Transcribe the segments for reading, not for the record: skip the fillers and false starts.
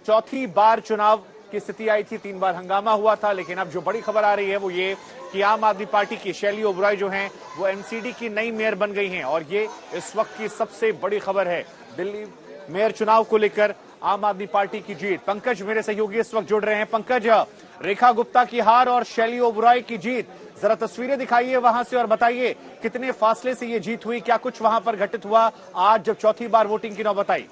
चौथी बार चुनाव की स्थिति आई थी, 3 बार हंगामा हुआ था। लेकिन अब जो बड़ी खबर आ रही है वो ये कि आम आदमी पार्टी की शैली ओबराय जो हैं वो एमसीडी की नई मेयर बन गई हैं और ये इस वक्त की सबसे बड़ी खबर है। दिल्ली मेयर चुनाव को लेकर आम आदमी पार्टी की जीत। पंकज मेरे सहयोगी इस वक्त जुड़ रहे हैं। पंकज, रेखा गुप्ता की हार और शैली ओबराय की जीत, जरा तस्वीरें दिखाइए वहां से और बताइए कितने फासले से ये जीत हुई, क्या कुछ वहां पर घटित हुआ आज जब चौथी बार वोटिंग की नौबत आई?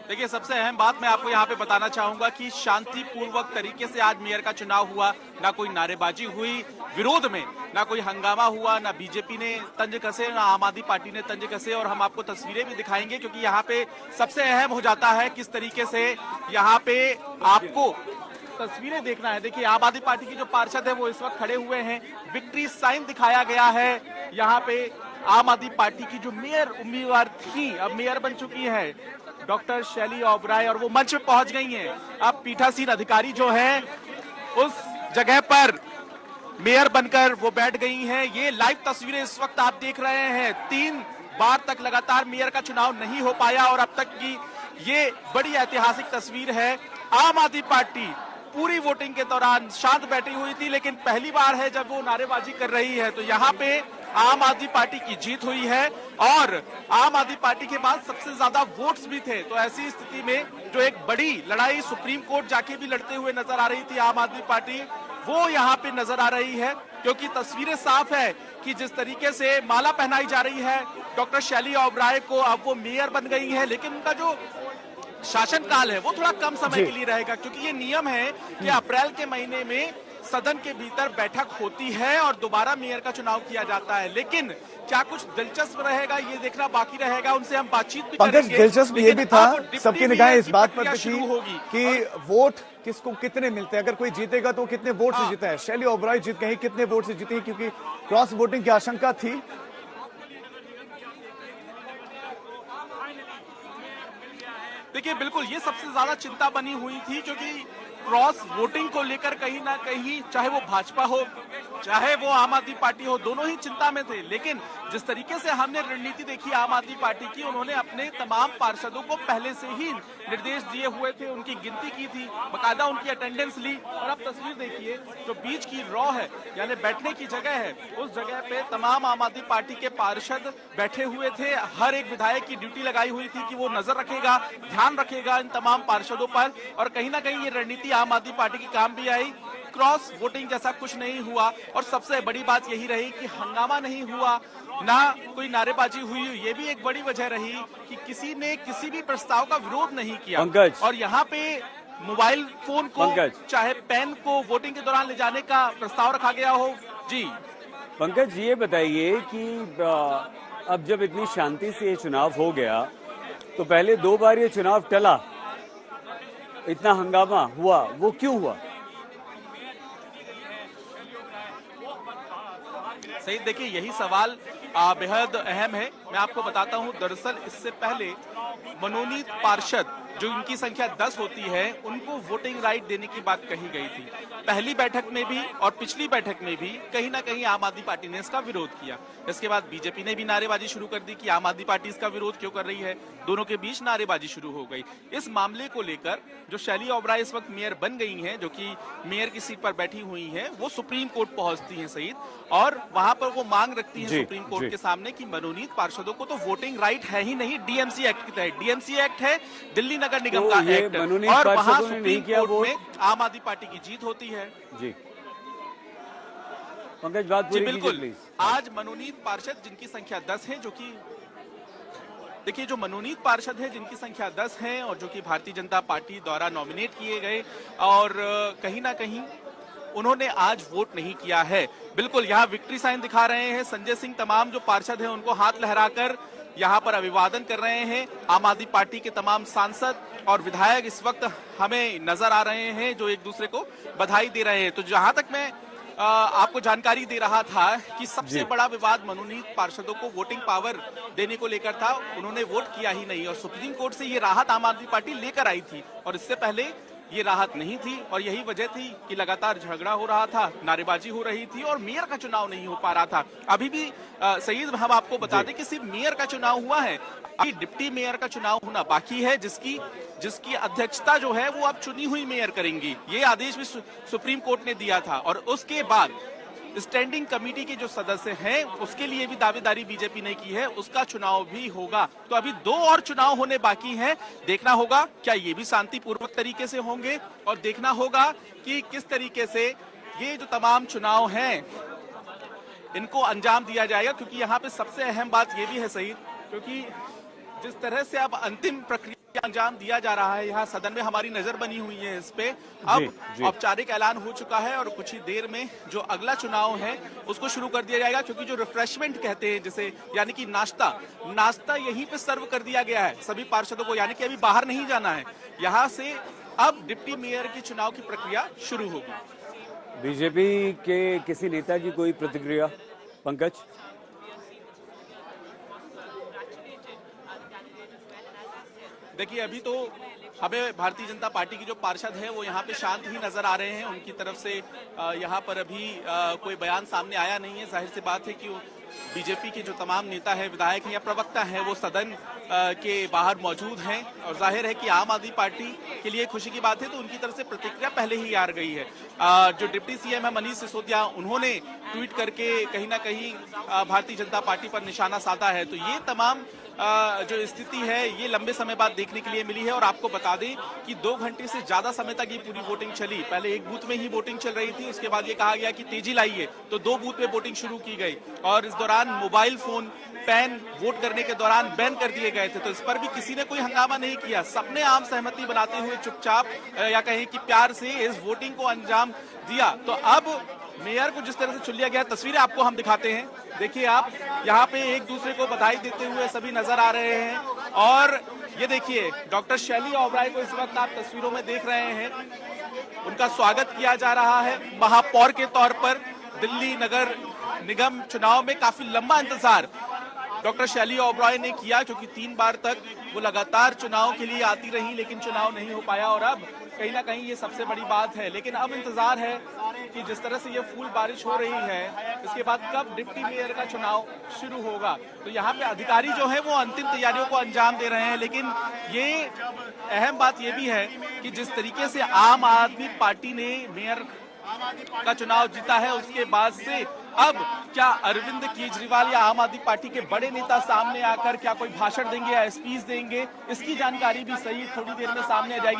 देखिए, सबसे अहम बात मैं आपको यहाँ पे बताना चाहूंगा कि शांतिपूर्वक तरीके से आज मेयर का चुनाव हुआ। ना कोई नारेबाजी हुई विरोध में, ना कोई हंगामा हुआ, ना बीजेपी ने तंज कसे, ना आम आदमी पार्टी ने तंज कसे। और हम आपको तस्वीरें भी दिखाएंगे क्योंकि यहाँ पे सबसे अहम हो जाता है किस तरीके से यहाँ पे आपको तस्वीरें देखना है। देखिए, आम आदमी पार्टी की जो पार्षद है वो इस वक्त खड़े हुए हैं, विक्ट्री साइन दिखाया गया है। यहाँ पे आम आदमी पार्टी की जो मेयर उम्मीदवार थी, अब मेयर बन चुकी है डॉक्टर शैली ओबराय, और वो मंच पे पहुंच गई हैं। अब पीठासीन अधिकारी जो है उस जगह पर मेयर बनकर वो बैठ गई हैं। ये लाइव तस्वीरें इस वक्त आप देख रहे हैं। 3 बार तक लगातार मेयर का चुनाव नहीं हो पाया और अब तक की ये बड़ी ऐतिहासिक तस्वीर है। आम आदमी पार्टी पूरी वोटिंग के दौरान शांत बैठी हुई थी, लेकिन पहली बार है जब वो नारेबाजी कर रही है। तो यहाँ पे आम आदमी पार्टी की जीत हुई है और आम आदमी पार्टी के पास सबसे ज्यादा वोट्स भी थे। तो ऐसी स्थिति में जो एक बड़ी लड़ाई सुप्रीम कोर्ट जाके भी लड़ते हुए नजर आ रही थी आम आदमी पार्टी, वो यहाँ पे नजर आ रही है। क्योंकि तस्वीरें साफ है कि जिस तरीके से माला पहनाई जा रही है डॉक्टर शैली ओबराय को, अब वो मेयर बन गई है। लेकिन उनका जो शासनकाल है वो थोड़ा कम समय के लिए रहेगा, क्योंकि ये नियम है कि अप्रैल के महीने में सदन के भीतर बैठक होती है और दोबारा मेयर का चुनाव किया जाता है। लेकिन क्या कुछ दिलचस्प रहेगा ये देखना बाकी रहेगा। उनसे हम बातचीत भी करेंगे। दिलचस्प ये भी था, सबकी निगाहें इस बात पर थी होगी कि वोट किसको कितने मिलते हैं, अगर कोई जीतेगा तो कितने वोट से जीता है। शैली ओबराय जीत गई, कितने वोट से जीती, क्योंकि क्रॉस वोटिंग की आशंका थी। देखिए, बिल्कुल ये सबसे ज्यादा चिंता बनी हुई थी, क्योंकि क्रॉस वोटिंग को लेकर कहीं ना कहीं चाहे वो भाजपा हो चाहे वो आम आदमी पार्टी हो, दोनों ही चिंता में थे। लेकिन जिस तरीके से हमने रणनीति देखी आम आदमी पार्टी की, उन्होंने अपने तमाम पार्षदों को पहले से ही निर्देश दिए हुए थे, उनकी गिनती की थी, बकायदा उनकी अटेंडेंस ली। और अब तस्वीर देखिए, जो बीच की रॉ है यानी बैठने की जगह है, उस जगह पे तमाम आम आदमी पार्टी के पार्षद बैठे हुए थे। हर एक विधायक की ड्यूटी लगाई हुई थी कि वो नजर रखेगा, ध्यान रखेगा इन तमाम पार्षदों पर। और कहीं ना कहीं ये रणनीति आम आदमी पार्टी की काम भी आई। क्रॉस वोटिंग जैसा कुछ नहीं हुआ और सबसे बड़ी बात यही रही कि हंगामा नहीं हुआ, ना कोई नारेबाजी हुई। ये भी एक बड़ी वजह रही कि किसी ने किसी भी प्रस्ताव का विरोध नहीं किया। और यहाँ पे मोबाइल फोन को चाहे पेन को वोटिंग के दौरान ले जाने का प्रस्ताव रखा गया हो। जी पंकज, ये बताइए कि अब जब इतनी शांति से ये चुनाव हो गया तो पहले 2 बार ये चुनाव टला, इतना हंगामा हुआ, वो क्यों हुआ? सही, देखिए यही सवाल बेहद अहम है। मैं आपको बताता हूं, दरअसल इससे पहले मनोनीत पार्षद जो इनकी संख्या 10 होती है, उनको वोटिंग राइट देने की बात कही गई थी। पहली बैठक में भी और पिछली बैठक में भी कहीं ना कहीं आम आदमी पार्टी ने इसका विरोध किया। इसके बाद बीजेपी ने भी नारेबाजी शुरू कर दी कि आम आदमी पार्टी इसका विरोध क्यों कर रही है। दोनों के बीच नारेबाजी शुरू हो गई। इस मामले को लेकर जो शैली ओबराय इस वक्त मेयर बन गई हैं, जो कि मेयर की सीट पर बैठी हुई हैं, वो सुप्रीम कोर्ट पहुंचती हैं सईद, और वहां पर वो मांग रखती हैं सुप्रीम कोर्ट के सामने कि मनोनीत पार्षदों को तो वोटिंग राइट है ही नहीं, डीएमसी एक्ट के तहत। डीएमसी एक्ट है दिल्ली नगर निगम का एक्ट, और वहां सुप्रीम कोर्ट में आम आदमी पार्टी की जीत होती है। जी पंकज, बात पूरी बिल्कुल। प्लीज। आज मनोनीत पार्षद जिनकी संख्या 10 है, जो कि देखिए जो मनोनीत पार्षद है जिनकी संख्या 10 है और जो कि भारतीय जनता पार्टी द्वारा नॉमिनेट किए गए, और कहीं ना कहीं उन्होंने आज वोट नहीं किया है। बिल्कुल यहाँ विक्ट्री साइन दिखा रहे हैं संजय सिंह, तमाम जो पार्षद हैं उनको हाथ लहराकर यहाँ पर अभिवादन कर रहे हैं। आम आदमी पार्टी के तमाम सांसद और विधायक इस वक्त हमें नजर आ रहे हैं जो एक दूसरे को बधाई दे रहे हैं। तो जहां तक मैं आपको जानकारी दे रहा था कि सबसे बड़ा विवाद मनोनीत पार्षदों को वोटिंग पावर देने को लेकर था, उन्होंने वोट किया ही नहीं और सुप्रीम कोर्ट से ये राहत आम आदमी पार्टी लेकर आई थी। और इससे पहले ये राहत नहीं थी और यही वजह थी कि लगातार झगड़ा हो रहा था, नारेबाजी हो रही थी और मेयर का चुनाव नहीं हो पा रहा था। अभी भी सईद, हम आपको बता दें कि सिर्फ मेयर का चुनाव हुआ है, अभी डिप्टी मेयर का चुनाव होना बाकी है, जिसकी अध्यक्षता जो है वो अब चुनी हुई मेयर करेंगी। ये आदेश भी सुप्रीम कोर्ट ने दिया था और उसके बाद स्टैंडिंग कमेटी के जो सदस्य हैं उसके लिए भी दावेदारी बीजेपी ने की है, उसका चुनाव भी होगा। तो अभी 2 और चुनाव होने बाकी हैं, देखना होगा क्या ये भी शांतिपूर्वक तरीके से होंगे और देखना होगा कि किस तरीके से ये जो तमाम चुनाव हैं इनको अंजाम दिया जाएगा। क्योंकि यहाँ पे सबसे अहम बात ये भी है सही, क्योंकि जिस तरह से अब अंतिम प्रक्रिया अंजाम दिया जा रहा है, यहाँ सदन में हमारी नजर बनी हुई है इस पे। अब औपचारिक ऐलान हो चुका है और कुछ ही देर में जो अगला चुनाव है उसको शुरू कर दिया जाएगा। क्योंकि जो रिफ्रेशमेंट कहते हैं जिसे, यानी कि नाश्ता यहीं पे सर्व कर दिया गया है सभी पार्षदों को, यानी कि अभी बाहर नहीं जाना है। यहाँ से अब डिप्टी मेयर के चुनाव की प्रक्रिया शुरू होगी। बीजेपी के किसी नेता की कोई प्रतिक्रिया, पंकज? देखिए, अभी तो हमें भारतीय जनता पार्टी की जो पार्षद है वो यहाँ पे शांत ही नजर आ रहे हैं। उनकी तरफ से यहाँ पर अभी कोई बयान सामने आया नहीं है। जाहिर सी बात है कि बीजेपी के जो तमाम नेता है, विधायक हैं या प्रवक्ता हैं, वो सदन के बाहर मौजूद हैं और जाहिर है कि आम आदमी पार्टी के लिए खुशी की बात है तो उनकी तरफ से प्रतिक्रिया पहले ही आ गई है। जो डिप्टी सीएम है मनीष सिसोदिया, उन्होंने ट्वीट करके कहीं ना कहीं भारतीय जनता पार्टी पर निशाना साधा है। तो ये तमाम जो स्थिति है ये लंबे समय बाद देखने के लिए मिली है। और आपको बता दें कि 2 घंटे से ज्यादा समय तक ये पूरी वोटिंग चली। पहले एक बूथ में ही वोटिंग चल रही थी, उसके बाद ये कहा गया कि तेजी लाइए, तो 2 बूथ में वोटिंग शुरू की गई और इस दौरान मोबाइल फोन, पेन वोट करने के दौरान बैन कर दिए गए थे। तो इस पर भी किसी ने कोई हंगामा नहीं किया, सबने आम सहमति बनाते हुए चुपचाप या कहें कि प्यार से इस वोटिंग को अंजाम दिया। तो अब मेयर को जिस तरह से चुन लिया गया, तस्वीरें आपको हम दिखाते हैं। देखिए, आप यहाँ पे एक दूसरे को बधाई देते हुए सभी नजर आ रहे हैं और ये देखिए डॉक्टर शैली ओबराय को इस वक्त आप तस्वीरों में देख रहे हैं, उनका स्वागत किया जा रहा है महापौर के तौर पर। दिल्ली नगर निगम चुनाव में काफी लंबा इंतजार डॉक्टर शैली ओबराय ने किया, क्योंकि 3 बार तक वो लगातार चुनाव के लिए आती रही लेकिन चुनाव नहीं हो पाया और अब कहीं ना कहीं ये सबसे बड़ी बात है। लेकिन अब इंतजार है कि जिस तरह से ये फूल बारिश हो रही है, इसके बाद कब डिप्टी मेयर का चुनाव शुरू होगा। तो यहाँ पे अधिकारी जो है वो अंतिम तैयारियों को अंजाम दे रहे हैं। लेकिन ये अहम बात ये भी है कि जिस तरीके से आम आदमी पार्टी ने मेयर का चुनाव जीता है, उसके बाद से अब क्या अरविंद केजरीवाल या आम आदमी पार्टी के बड़े नेता सामने आकर क्या कोई भाषण देंगे या स्पीच देंगे, इसकी जानकारी भी सही थोड़ी देर में सामने आ जाएगी।